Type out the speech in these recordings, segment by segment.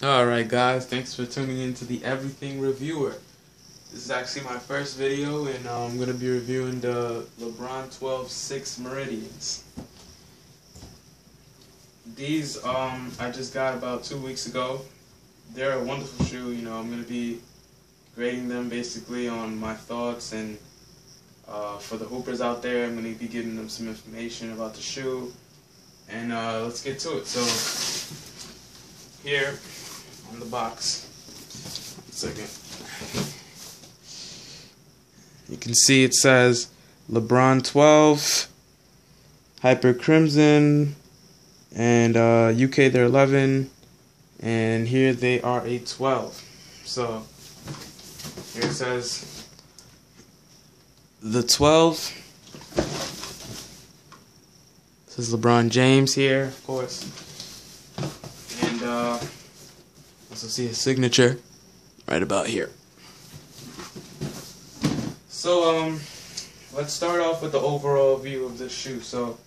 Alright guys, thanks for tuning in to the Everything Reviewer. This is actually my first video and I'm going to be reviewing the Lebron 12-6 meridians. These I just got about 2 weeks ago. They're a wonderful shoe. I'm going to be grading them basically on my thoughts, and for the hoopers out there, I'm going to be giving them some information about the shoe. And let's get to it. So here on the box, 1 second, you can see it says Lebron 12, Hyper Crimson, and UK they're 11, and here they are a 12. So here it says the 12. It says LeBron James here, of course, and also see his signature right about here. So let's start off with the overall view of this shoe. So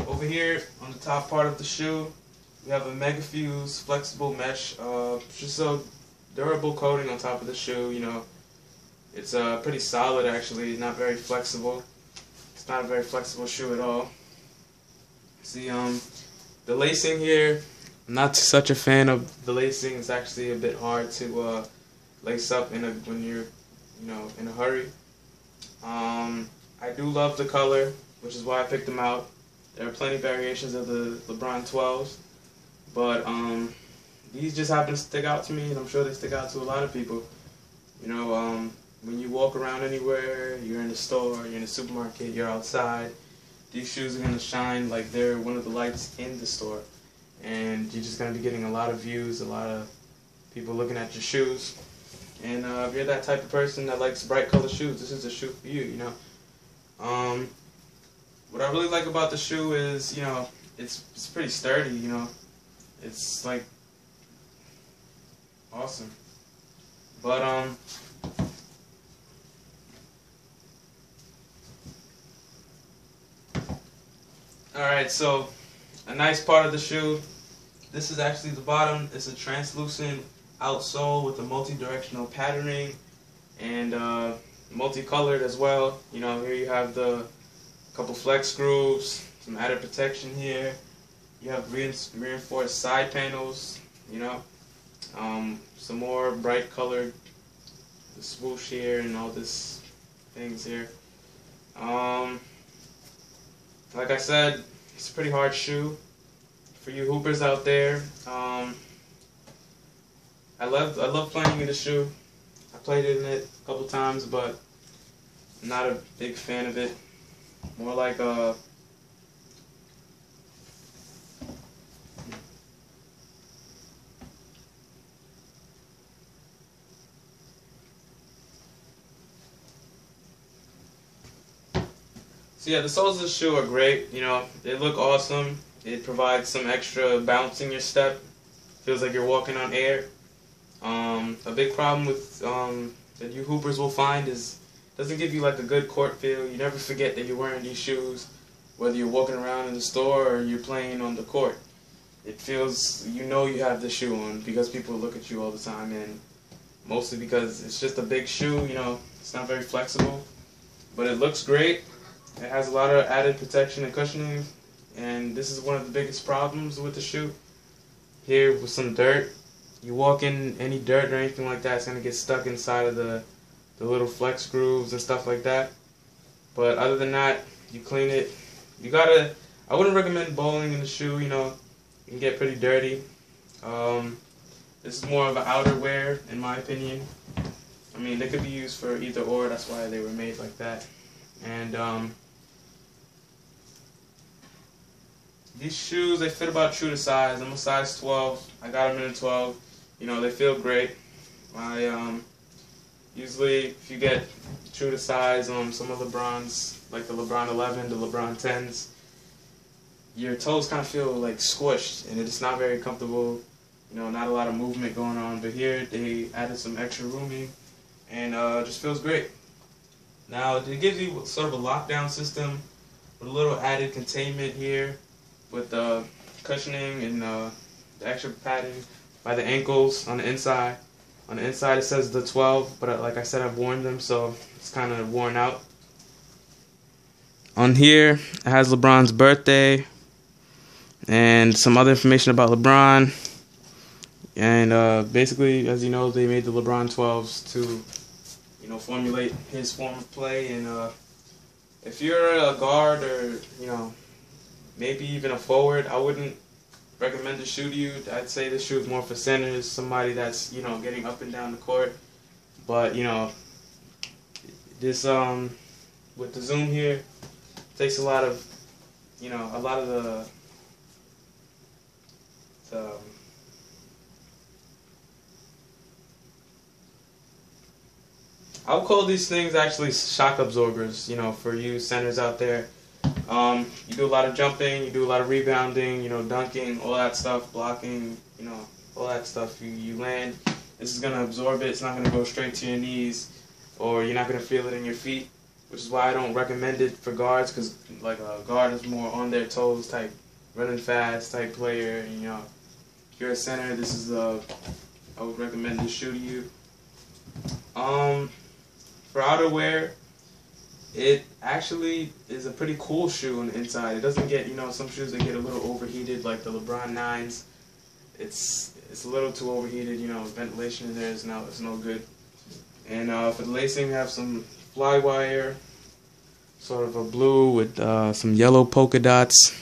over here on the top part of the shoe, we have a Mega Fuse flexible mesh, just a durable coating on top of the shoe. It's pretty solid actually, not very flexible. It's not a very flexible shoe at all. See, the lacing here, I'm not such a fan of the lacing. It's actually a bit hard to lace up when you're in a hurry. I do love the color, which is why I picked them out. There are plenty of variations of the LeBron 12s, but these just happen to stick out to me, and I'm sure they stick out to a lot of people. When you walk around anywhere, you're in the store, you're in the supermarket, you're outside, these shoes are going to shine like they're one of the lights in the store, and you're just going to be getting a lot of views, a lot of people looking at your shoes. And if you're that type of person that likes bright color shoes, this is a shoe for you. What I really like about the shoe is, it's pretty sturdy. It's like awesome. But alright, so a nice part of the shoe, this is actually the bottom. It's a translucent outsole with a multi-directional patterning and multicolored as well. Here you have the couple flex grooves, some added protection here. You have reinforced side panels, some more bright colored, the swoosh here and all this things here. Like I said, it's a pretty hard shoe for you hoopers out there. I love playing in the shoe. I played in it a couple times, but I'm not a big fan of it. More like a So yeah, the soles of the shoe are great. They look awesome. It provides some extra bounce in your step. Feels like you're walking on air. A big problem with that you hoopers will find is it doesn't give you like a good court feel. You never forget that you're wearing these shoes, whether you're walking around in the store or you're playing on the court. It feels, you have the shoe on because people look at you all the time, and mostly because it's just a big shoe. It's not very flexible, but it looks great. It has a lot of added protection and cushioning, and this is one of the biggest problems with the shoe. Here with some dirt, you walk in any dirt or anything like that, it's going to get stuck inside of the little flex grooves and stuff like that. But other than that, you clean it. I wouldn't recommend bowling in the shoe. It can get pretty dirty. This is more of an outerwear in my opinion. I mean, they could be used for either or, that's why they were made like that. And these shoes, they fit about true to size. I'm a size 12. I got them in a 12. They feel great. Usually, if you get true to size on some of LeBrons, like the LeBron 11, the LeBron 10s, your toes kind of feel like squished, and it's not very comfortable. Not a lot of movement going on. But here, they added some extra rooming, and just feels great. Now, it gives you sort of a lockdown system with a little added containment here with cushioning and the extra padding by the ankles on the inside. On the inside it says the 12, but like I said, I've worn them, so it's kind of worn out. On here, it has LeBron's birthday and some other information about LeBron. And basically, as you know, they made the LeBron 12s to, formulate his form of play. And if you're a guard or, maybe even a forward, I wouldn't recommend this shoe to you. I'd say this shoe is more for centers, somebody that's, getting up and down the court. But, this, with the zoom here, takes a lot of, the I would call these things actually shock absorbers, for you centers out there. You do a lot of jumping, you do a lot of rebounding, dunking, all that stuff, blocking, all that stuff. You land, this is going to absorb it. It's not going to go straight to your knees, or you're not going to feel it in your feet, which is why I don't recommend it for guards, because like a guard is more on their toes type, running fast type player. And, if you're a center, this is I would recommend this shoe to you. For outerwear, it actually is a pretty cool shoe on the inside. It doesn't get, some shoes that get a little overheated, like the LeBron 9s. It's a little too overheated, ventilation in there is no good. And for the lacing, we have some fly wire, sort of a blue with some yellow polka dots.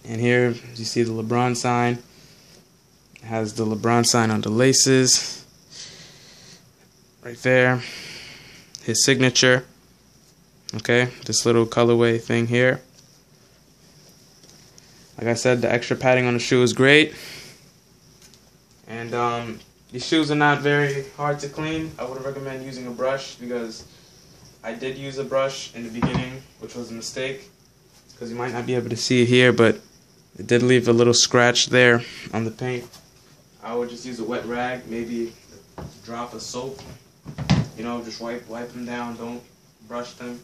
And here you see the LeBron sign. It has the LeBron sign on the laces. Right there. His signature. Okay, this little colorway thing here. Like I said, the extra padding on the shoe is great. And these shoes are not very hard to clean. I would recommend using a brush, because I did use a brush in the beginning, which was a mistake, because you might not be able to see it here, but it did leave a little scratch there on the paint. I would just use a wet rag, maybe a drop of soap. Just wipe them down. Don't brush them.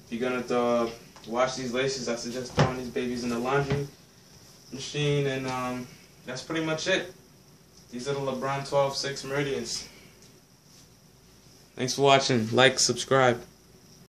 If you're gonna wash these laces, I suggest throwing these babies in the laundry machine, and that's pretty much it. These are the LeBron 12 6 Meridians. Thanks for watching. Like, subscribe.